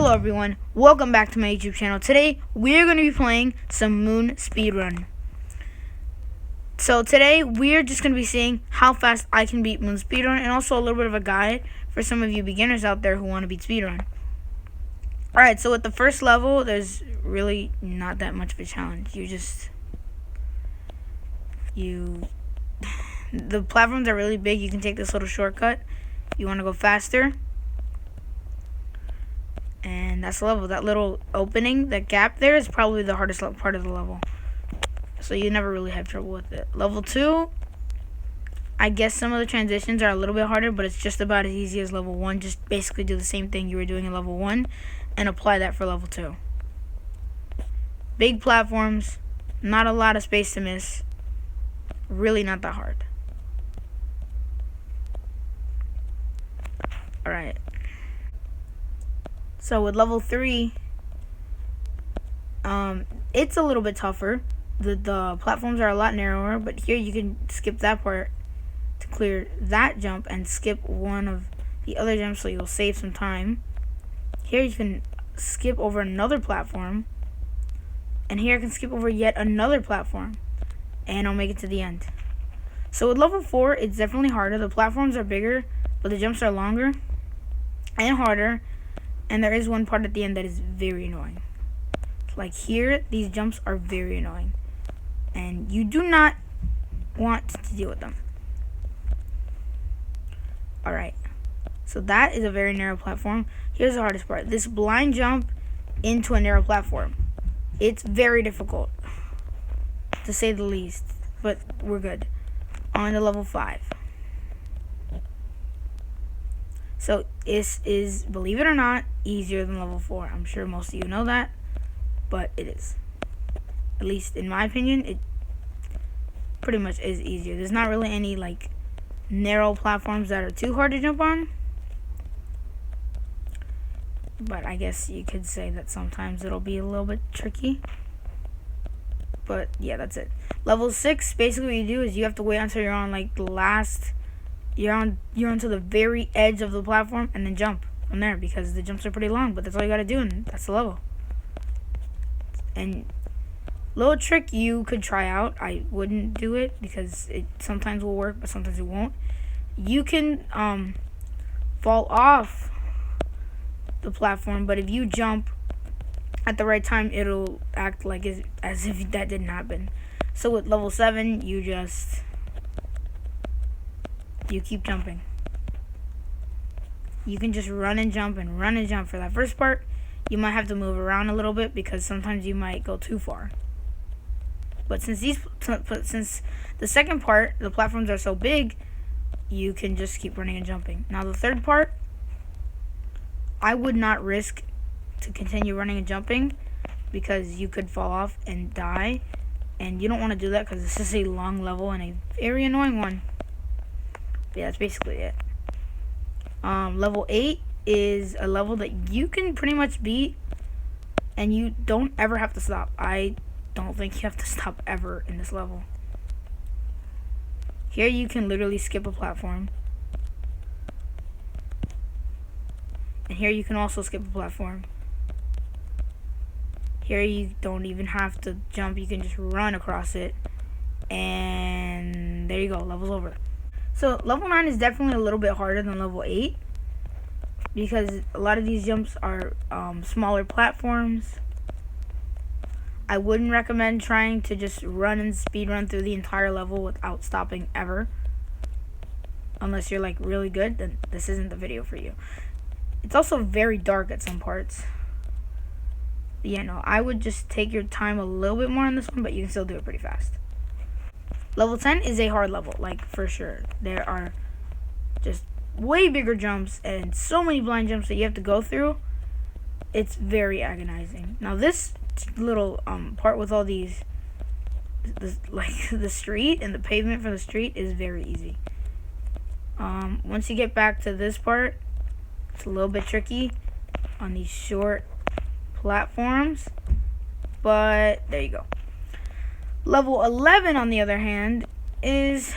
Hello everyone, welcome back to my YouTube channel. Today we're going to be playing some Moon Speedrun. So today we're just going to be seeing how fast I can beat Moon Speedrun, and also a little bit of a guide for some of you beginners out there who want to beat Speedrun. Alright, so with the first level, there's really not that much of a challenge. The platforms are really big. You can take this little shortcut. You want to go faster. And that's the level. That little opening, that gap there, is probably the hardest part of the level. So you never really have trouble with it. Level 2, I guess some of the transitions are a little bit harder, but it's just about as easy as level 1. Just basically do the same thing you were doing in level 1 and apply that for level 2. Big platforms, not a lot of space to miss. Really not that hard. Alright. So with level 3, it's a little bit tougher. The platforms are a lot narrower, but here you can skip that part to clear that jump and skip one of the other jumps, so you'll save some time. Here you can skip over another platform, and here I can skip over yet another platform, and I'll make it to the end. So with level 4, it's definitely harder. The platforms are bigger, but the jumps are longer and harder. And there is one part at the end that is very annoying. Like here, these jumps are very annoying. And you do not want to deal with them. Alright. So that is a very narrow platform. Here's the hardest part. This blind jump into a narrow platform. It's very difficult, to say the least. But we're good. On to level 5. So this is, believe it or not, easier than level 4. I'm sure most of you know that, but it is. At least in my opinion, it pretty much is easier. There's not really any like narrow platforms that are too hard to jump on. But I guess you could say that sometimes it'll be a little bit tricky. But yeah, that's it. Level 6, basically what you do is you have to wait until you're on like the last... You're onto the very edge of the platform and then jump from there, because the jumps are pretty long, but that's all you gotta do, and that's the level. And little trick you could try out. I wouldn't do it because it sometimes will work, but sometimes it won't. You can fall off the platform, but if you jump at the right time, it'll act like as if that didn't happen. So with level 7, you keep jumping. You can just run and jump and run and jump. For that first part, you might have to move around a little bit because sometimes you might go too far. But since the second part, the platforms are so big, you can just keep running and jumping. Now the third part, I would not risk to continue running and jumping because you could fall off and die, and you don't want to do that because this is a long level and a very annoying one. Yeah, that's basically it. Level 8 is a level that you can pretty much beat, and you don't ever have to stop. I don't think you have to stop ever in this level. Here you can literally skip a platform. And here you can also skip a platform. Here you don't even have to jump, you can just run across it. And there you go, level's over. So level 9 is definitely a little bit harder than level 8 because a lot of these jumps are smaller platforms. I wouldn't recommend trying to just run and speed run through the entire level without stopping ever. Unless you're like really good, then this isn't the video for you. It's also very dark at some parts. But yeah, no, I would just take your time a little bit more on this one, but you can still do it pretty fast. Level 10 is a hard level, like, for sure. There are just way bigger jumps and so many blind jumps that you have to go through. It's very agonizing. Now, this little part with all these, like, the street and the pavement for the street is very easy. Once you get back to this part, it's a little bit tricky on these short platforms. But, there you go. Level 11, on the other hand, is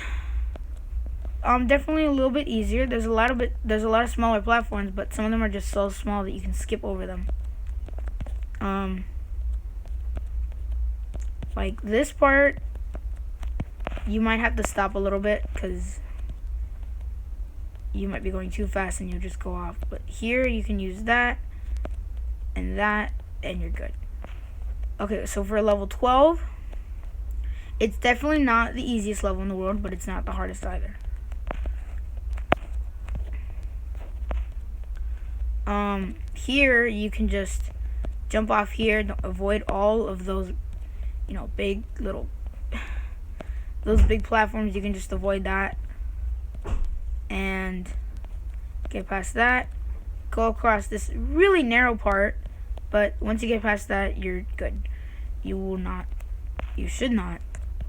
definitely a little bit easier. There's a lot of smaller platforms, but some of them are just so small that you can skip over them. Like this part, you might have to stop a little bit because you might be going too fast and you'll just go off. But here you can use that and you're good. Okay, so for level 12, it's definitely not the easiest level in the world, but it's not the hardest either. Here you can just jump off here, avoid all of those, you know, those big platforms. You can just avoid that and get past that. Go across this really narrow part, but once you get past that, you're good. You should not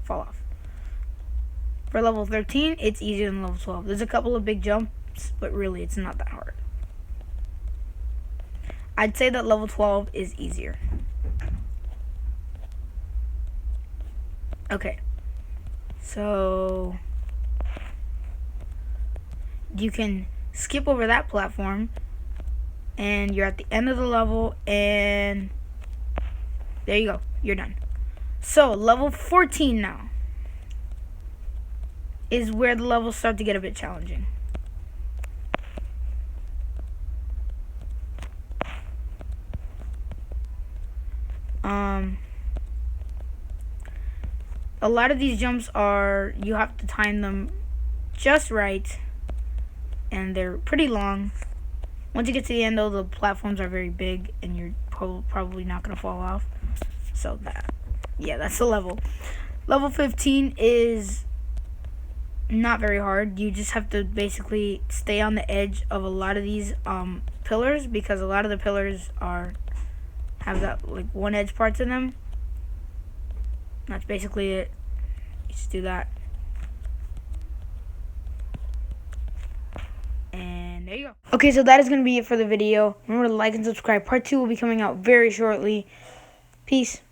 fall off. For level 13, it's easier than level 12. There's a couple of big jumps, but really it's not that hard. I'd say that level 12 is easier. Okay, so you can skip over that platform and you're at the end of the level, and there you go, you're done. So level 14 now is where the levels start to get a bit challenging. A lot of these jumps you have to time them just right, and they're pretty long. Once you get to the end, though, the platforms are very big, and you're probably not going to fall off. So that's the level. Level 15 is not very hard. You just have to basically stay on the edge of a lot of these pillars, because a lot of the pillars have that like one edge part to them. That's basically it. You just do that. And there you go. Okay, so that is going to be it for the video. Remember to like and subscribe. Part 2 will be coming out very shortly. Peace.